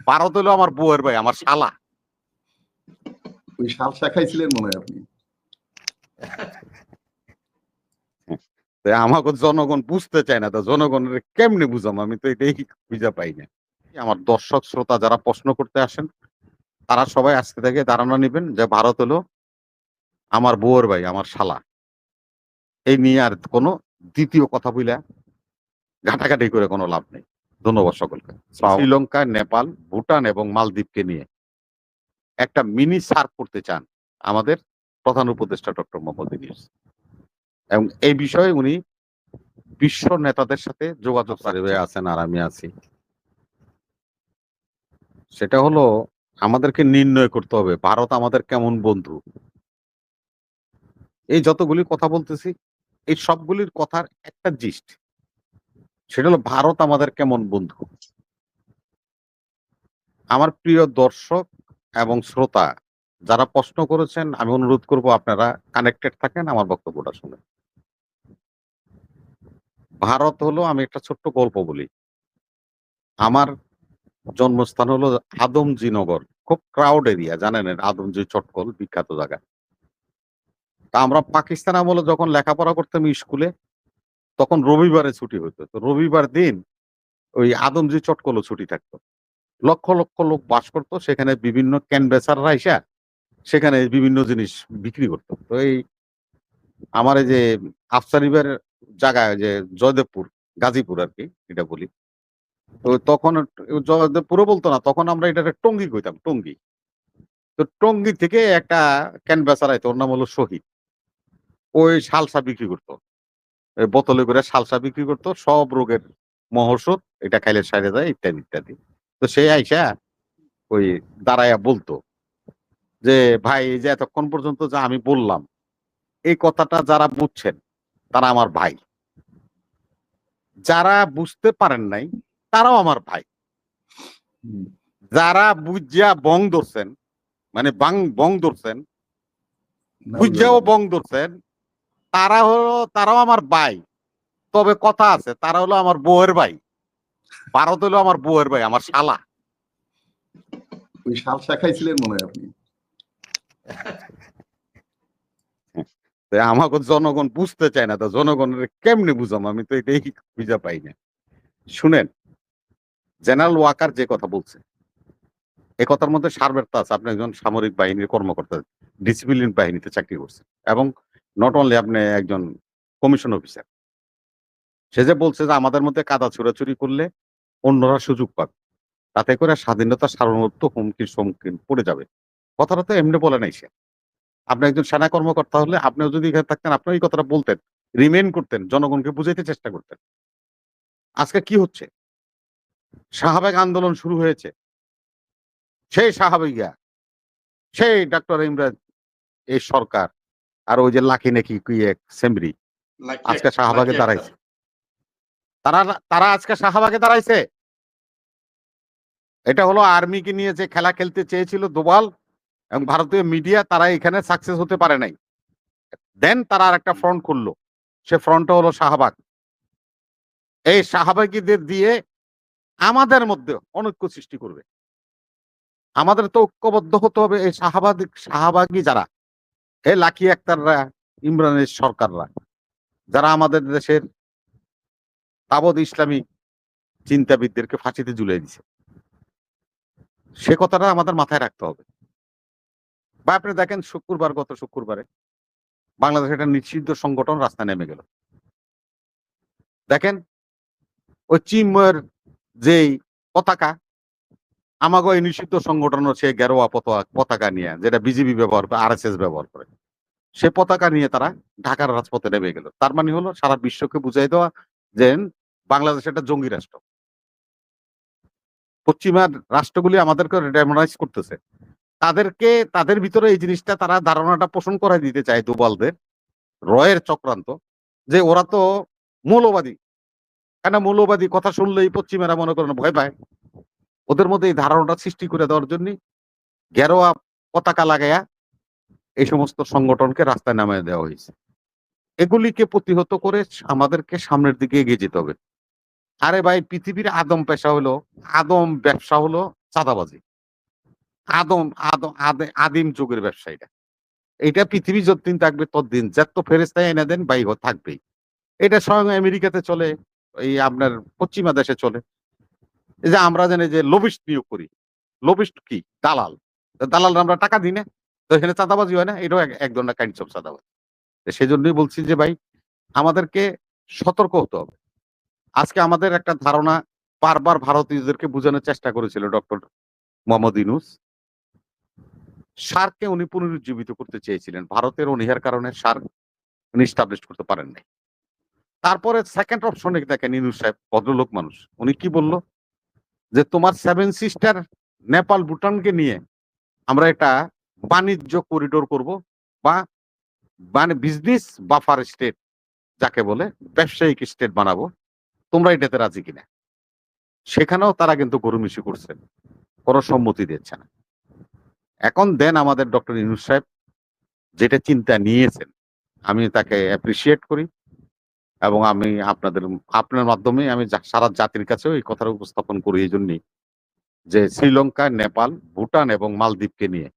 ভারত হলো আমার বউয়ের ভাই, আমার শালা। ওই শাল শাখাইছিলেন মনে হয় আপনি। আমাকে জনগণ বুঝতে চায় না, তো জনগণের কেমনে বুঝাম, আমি তো এটাই বুঝা পাই না। আমার দর্শক শ্রোতা যারা প্রশ্ন করতে আসেন তারা সবাই আজকে থেকে ধারণা নেবেন যে ভারত হলো আমার বউয়ের ভাই, আমার শালা। এই নিয়ে আর কোনো দ্বিতীয় কথা বইলা ঘাটাঘাটি করে কোনো লাভ নেই। ধন্যবাদ সকলকে। শ্রীলঙ্কা, নেপাল, ভুটান এবং মালদ্বীপকে নিয়ে একটা মিনি সার্ক করতে চান আমাদের প্রধান উপদেষ্টা ডক্টর মোহাম্মদ ইউনূস, এবং এই বিষয়ে উনি বিশ্ব নেতাদের সাথে যোগাযোগ আছেন আর আমি আছি। সেটা হলো আমাদেরকে নির্ণয় করতে হবে ভারত আমাদের কেমন বন্ধু। এই যতগুলি কথা বলতেছি এই সবগুলির কথার একটা জিস্ট, সেটা হলো ভারত আমাদের কেমন বন্ধু। আমার প্রিয় দর্শক এবং শ্রোতা যারা প্রশ্ন করেছেন, আমি অনুরোধ করব আপনারা কানেক্টেড থাকেন, আমার বক্তব্যটা শুনেন। ভারত হলো, আমি একটা ছোট্ট গল্প বলি। আমার জন্মস্থান হলো আদমজি নগর, খুব ক্রাউড এরিয়া, জানেন আদমজি চটকল বিখ্যাত জায়গা। তা আমরা পাকিস্তান আমলে যখন লেখাপড়া করতাম স্কুলে, তখন রবিবারে ছুটি হতো। তো রবিবার দিন ওই আদমজি চটকলও ছুটি থাকতো। লক্ষ লক্ষ লোক বাস করতো সেখানে, বিভিন্ন ক্যানভেসাররা আইসা সেখানে বিভিন্ন জিনিস বিক্রি করতো। তো এই আমার এই যে আফসারিবের জায়গায় যে জয়দেবপুর, গাজীপুর আর কি এটা বলি, তো তখন জয়দেবপুরও বলতো না, তখন আমরা এটা টঙ্গি কইতাম, টঙ্গি। তো টঙ্গি থেকে একটা ক্যানভেসার আইতো, ওর নাম হলো শহীদ। ওই সালসা বিক্রি করতো, বোতলে করে সালসা বিক্রি করতো, সব রোগের মহৌষধ, এটা খাইলে সাইরে যায় ইত্যাদি ইত্যাদি। তো সে আইসা ওই দাঁড়াইয়া বলতো যে ভাই, এই যে এতক্ষণ পর্যন্ত যা আমি বললাম, এই কথাটা যারা বুঝছেন তারা আমার ভাই, যারা বুঝতে পারেন নাই তারাও আমার ভাই, যারা বুঝিয়া বং ধরছেন, মানে বং ধরছেন, বুঝাও বং ধরছেন, তারাও আমার ভাই। তবে কথা আছে, তারা হলো আমার বউয়ের ভাই। ভারত হলো আমার বউয়ের ভাই, আমার শালা। ওই শাল শাখাইছিলেন মনে হয় আপনি। আমাকে জনগণ বুঝতে চায় না, তো জনগণের কেমনে বুঝাম, আমি তো এটাই বুঝা পাই না। শুনেন, জেনারেল ওয়াকার যে কথা বলছে, এই কথার মধ্যে সারবের্তা আছে। আপনি একজন সামরিক বাহিনীর কর্মকর্তা, ডিসিপ্লিন বাহিনীতে চাকরি করছেন, এবং নট অনলি আপনি একজন কমিশন অফিসার। সে যে বলছে যে আমাদের মধ্যে কাদা ছোড়াছুরি করলে অন্যরা সুযোগ পাবে, তাতে করে স্বাধীনতা সার্বভৌমত্ব হুমকির সম্মুখীন পড়ে যাবে। কথাটা তো এমনি বলে নাই সে। আপনি একজন সেনা কর্মকর্তা হলে আপনিও যদি এখানে থাকতেন, আপনি এই কথাটা বলতেন, রিমেইন করতেন, জনগণকে বুঝাইতে চেষ্টা করতেন। আজকে কি হচ্ছে? শাহবাগ আন্দোলন শুরু হয়েছে, সেই শাহবাগিয়া, সেই ডক্টর ইমরান, এই সরকার, আর ওই যে লাকি নাকি কি এক সেমরি আজকে শাহবাগে দাঁড়াইছে। তারা তারা আজকে শাহবাগে দাঁড়াইছে। এটা হলো আর্মিকে নিয়ে যে খেলা খেলতে চেয়েছিল দোবাল এবং ভারতীয় মিডিয়া, তারা এখানে সাকসেস হতে পারে নাই। দেন তারা আর একটা ফ্রন্ট খুললো, সে ফ্রন্টটা হলো শাহবাগ। এই শাহবাগীদের দিয়ে আমাদের মধ্যে অনৈক্য সৃষ্টি করবে। আমাদের তো ঐক্যবদ্ধ হতে হবে। এই শাহবাগী যারা, এই লাকি আক্তাররা, ইমরানের সরকাররা, যারা আমাদের দেশের তাবৎ ইসলামী চিন্তাবিদদেরকে ফাঁসিতে ঝুলিয়ে দিছে, সে কথাটা আমাদের মাথায় রাখতে হবে। বা আপনি দেখেন গত শুক্রবারে বাংলাদেশের একটা নিষিদ্ধ সংগঠন রাস্তায় নেমে গেল। দেখেন ওই চিন্ময়ের যেই পতাকা, আমাকে এই নিষিদ্ধ সংগঠনের সে গেরোয়া পতাকা নিয়ে, যেটা বিজেপি ব্যবহার করে, RSS ব্যবহার করে, সে পতাকা নিয়ে তারা ঢাকার রাজপথে নেমে গেল। তার মানে হলো সারা বিশ্বকে বুঝাই দেওয়া যে বাংলাদেশ একটা জঙ্গি রাষ্ট্র। পশ্চিমার রাষ্ট্রগুলি আমাদেরকে ডেমোনাইজ করতেছে, তাদেরকে, তাদের ভিতরে এই জিনিসটা, তারা ধারণাটা পোষণ করে দিতে চায় দুবালদের রয়ের চক্রান্ত, যে ওরা তো মৌলবাদী। কেন মৌলবাদী কথা শুনলেই পশ্চিমেরা মনে করেন ভয় পায়। ওদের মধ্যে এই ধারণাটা সৃষ্টি করে দেওয়ার জন্য গেরোয়া পতাকা লাগাইয়া এই সমস্ত সংগঠনকে রাস্তায় নামিয়ে দেওয়া হয়েছে। এগুলিকে প্রতিহত করে আমাদেরকে সামনের দিকে এগিয়ে যেতে হবে। আরে ভাই, পৃথিবীর আদম পেশা হলো, আদম ব্যবসা হলো চাঁদাবাজি। আদম আদম আদিম যুগের ব্যবসা এটা। এটা পৃথিবী যতদিন থাকবে ততদিন যত ফেরেস্তাই এনে দেন থাকবেই। এটা স্বয়ং আমেরিকাতে চলে, এই আপনার পশ্চিমা দেশে চলে। এই যে আমরা জানি যে লবিস্ট নিয়োগ করি। লবিস্ট কি? দালাল। দালালরা আমরা টাকা দিই না? তো এখানে চাঁদাবাজি হয় না? এটাও এক ধরনের কাইন্ডস অফ চাঁদাবাজি। সেজন্যই বলছি যে ভাই আমাদেরকে সতর্ক হতে হবে। আজকে আমাদের একটা ধারণা বারবার ভারতীয়দেরকে বুঝানোর চেষ্টা করেছিল ডক্টর মোহাম্মদ ইউনূস। সার্ককে উনি পুনরুজ্জীবিত করতে চেয়েছিলেন। ভারতের অনীহার কারণে সার্ক উনি এস্টাবলিশ করতে পারেন নাই। তারপরে সেকেন্ড অপশনে দেখেন ইউনূস সাহেব ভদ্রলোক মানুষ। উনি কি বলল? যে তোমার 7 সিস্টার নেপাল, ভুটানকে নিয়ে আমরা একটা বাণিজ্য করিডোর করব বা মানে বিজনেস বাফার স্টেট যাকে বলে ব্যবসায়িক স্টেট বানাবো। তোমরা এটাতে রাজি কিনা? সেখানেও তারা কিন্তু গরুমিশি করছেন। কোন সম্মতি দিচ্ছে না। এখন দেন আমাদের ডক্টর ইউনূস সাহেব যেটা চিন্তা নিয়েছেন, আমি তাকে অ্যাপ্রিশিয়েট করি এবং আমি আপনার মাধ্যমে আমি সারা জাতির কাছেও এই কথাটা উপস্থাপন করি এইজন্যই যে শ্রীলঙ্কা, নেপাল, ভুটান এবং মালদ্বীপকে নিয়ে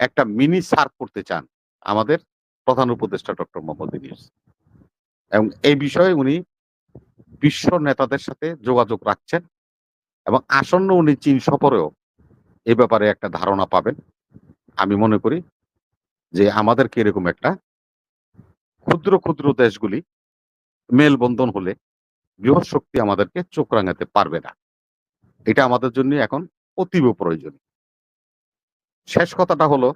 একটা মিনি সার্ক করতে চান আমাদের প্রধান উপদেষ্টা ডক্টর মোহাম্মদ ইউনূস। এবং এই বিষয়ে উনি বিশ্ব নেতাদের সাথে যোগাযোগ রাখছেন এবং আসন্ন উনি চীন সফরেও এ ব্যাপারে একটা ধারণা পাবেন। আমি মনে করি যে আমাদেরকে এরকম একটা ক্ষুদ্র, ক্ষুদ্র দেশগুলি মেলবন্ধন হলে বৃহৎ শক্তি আমাদেরকে চোখ রাঙাতে পারবে না। এটা আমাদের জন্য এখন অতীব প্রয়োজনীয়। শেষ কথাটা হলো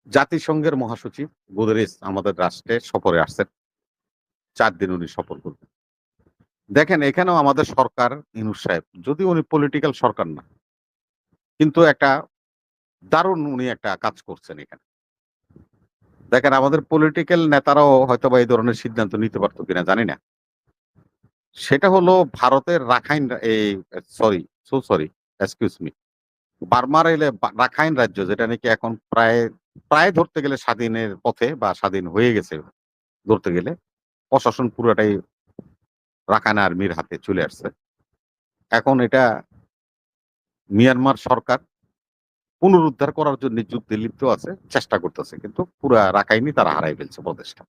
জাতিসংঘের মহাসচিব গুতেরেস আমাদের রাষ্ট্রে সফরে আসছেন। ৪ দিন উনি সফর করবেন। দেখেন এখানেও আমাদের সরকার ইউনূস সাহেব যদিও উনি পলিটিক্যাল সরকার না, কিন্তু একটা দারুণ উনি একটা কাজ করছেন এখানে। দেখেন আমাদের পলিটিক্যাল নেতারাও হয়তোবা এই ধরনের সিদ্ধান্ত নিতে পারত কিনা জানি না। সেটা হলো ভারতের রাখাইন এই সরি এক্সকিউজ মি বার্মার রাখাইন রাজ্য যেটা নাকি এখন প্রায় প্রায় ধরতে গেলে স্বাধীনের পথে বা স্বাধীন হয়ে গেছে ধরতে গেলে। প্রশাসন পুরোটাই রাখাইন আর্মির হাতে চলে আসছে। এখন এটা মিয়ানমার সরকার পুনরুদ্ধার করার জন্য যুদ্ধে লিপ্ত আছে, চেষ্টা করতেছে। কিন্তু পুরা রাখাইনই তারা হারাই ফেলছে প্রদেশটা।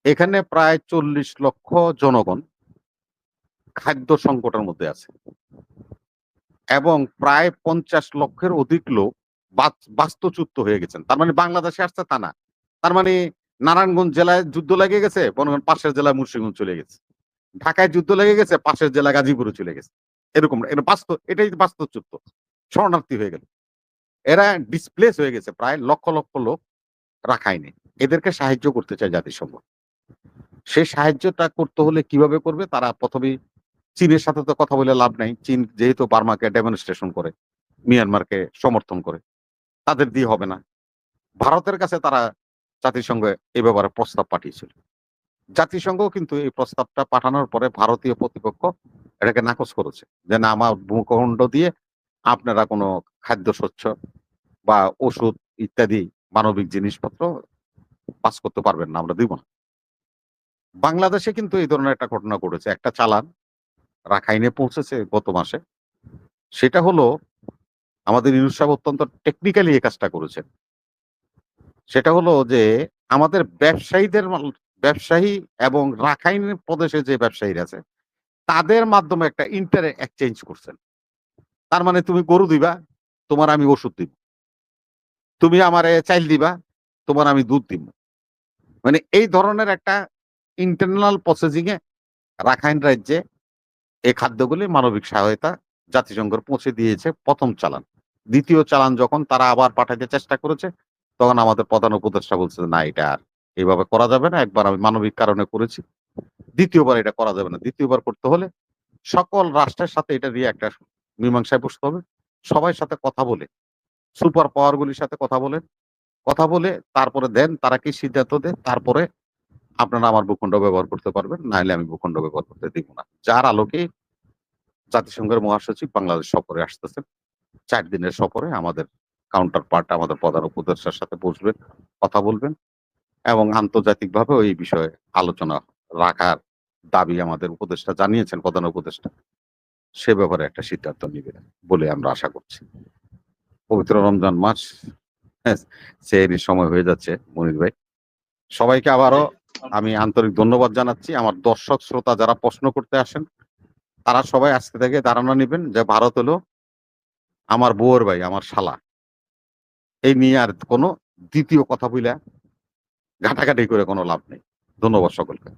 এখানে প্রায় ৪০ লক্ষ জনগণ খাদ্য সংকটের মধ্যে আছে এবং প্রায় ৫০ লক্ষের অধিক লোক বাস্তুচ্যুত হয়ে গেছেন। তার মানে বাংলাদেশে আসছে তা না। তার মানে নারায়ণগঞ্জ জেলায় যুদ্ধ লেগে গেছে, মনে করেন পাশের জেলায় মুন্সিগঞ্জ চলে গেছে। ঢাকায় যুদ্ধ লেগে গেছে, পাশের জেলা গাজীপুরে চলে গেছে। এরকম এটা এটাই বাস্তুচ্যুত। শরণার্থী হয়ে গেল। এরা ডিসপ্লেস হয়ে গেছে প্রায় লক্ষ, লক্ষ লোক রাখাইনে। এদেরকে সাহায্য করতে চায় জাতিসংঘ। সেই সাহায্যটা করতে হলে কিভাবে করবে? তারা ১ম এই চীনের সাথে তো কথা বলে লাভ নাই। চীন যেহেতু বার্মাকে ডেমনস্ট্রেশন করে, মিয়ানমারকে সমর্থন করে, তাদের দিয়ে হবে না। ভারতের কাছে তারা জাতিসংঘে এ ব্যাপারে প্রস্তাব পাঠিয়েছিল। জাতিসংঘও কিন্তু এই প্রস্তাবটা পাঠানোর পরে ভারতীয় প্রতিপক্ষ এটাকে নাকচ করেছে। যে না আমার ভূখণ্ড দিয়ে আপনারা কোনো খাদ্যশস্য বা ওষুধ ইত্যাদি মানবিক জিনিসপত্র পাস করতে পারবেন না, আমরা দিব না। বাংলাদেশে কিন্তু এই ধরনের একটা ঘটনা ঘটেছে। একটা চালান রাখাইনে পৌঁছেছে গত মাসে। সেটা হলো আমাদের ইউনূস সাহেব অত্যন্ত টেকনিক্যালি এই কাজটা করেছেন। সেটা হলো যে আমাদের ব্যবসায়ী এবং রাখাইন প্রদেশে যে ব্যবসায়ীরা আছে তাদের মাধ্যমে একটা এক্সচেঞ্জ করছেন। তার মানে তুমি গরু দিবা, তোমার আমি ওষুধ দিব। তুমি আমারে চাইল দিবা, তোমার আমি দুধ দিব। মানে এই ধরনের একটা ইন্টারনাল প্রসেসিং এ রাখাইন রাজ্যে এই খাদ্যগুলি মানবিক সহায়তা জাতিসংঘের পৌঁছে দিয়েছে ১ম চালান। ২য় চালান যখন তারা আবার পাঠাইতে চেষ্টা করেছে, তখন আমাদের প্রধান উপদেষ্টা বলছে, "না এটা আর এভাবে করা যাবে না। একবার আমি মানবিক কারণে করেছি। ২য় বার এটা করা যাবে না। ২য় বার করতে হলে সকল রাষ্ট্রের সাথে এটা নিয়ে একটা মীমাংসায় বসতে হবে। সবার সাথে কথা বলে, সুপার পাওয়ার গুলির সাথে কথা বলেন। কথা বলে তারপরে দেন তারা কি সিদ্ধান্ত দেন, তারপরে আপনারা আমার ভূখণ্ড ব্যবহার করতে পারবেন। নাইলে আমি ভূখণ্ড ব্যবহার করতে দিব না।" যার আলোকে জাতিসংঘের মহাসচিব বাংলাদেশ সফরে আসতেছেন। ৪ দিনের সফরে আমাদের কাউন্টার পার্ট আমাদের প্রধান উপদেষ্টার সাথে বসবেন, কথা বলবেন এবং আন্তর্জাতিকভাবেও এই বিষয়ে আলোচনা রাখার দাবি আমাদের উপদেষ্টা জানিয়েছেন, প্রধান উপদেষ্টা। সে ব্যাপারে একটা সিদ্ধান্ত নিবে বলে আমরা আশা করছি। পবিত্র রমজান মাস, হ্যাঁ, সেহরির সময় হয়ে যাচ্ছে মনির ভাই। সবাইকে আবারও আমি আন্তরিক ধন্যবাদ জানাচ্ছি। আমার দর্শক শ্রোতা যারা প্রশ্ন করতে আসেন তারা সবাই আজকে থেকে ধারণা নিবেন যে ভারত হলো আমার বউয়ের ভাই, আমার শালা। এই নিয়ে আর কোনো দ্বিতীয় কথা বইলা ঘাটাঘাটি করে কোনো লাভ নেই। ধন্যবাদ সকলকে।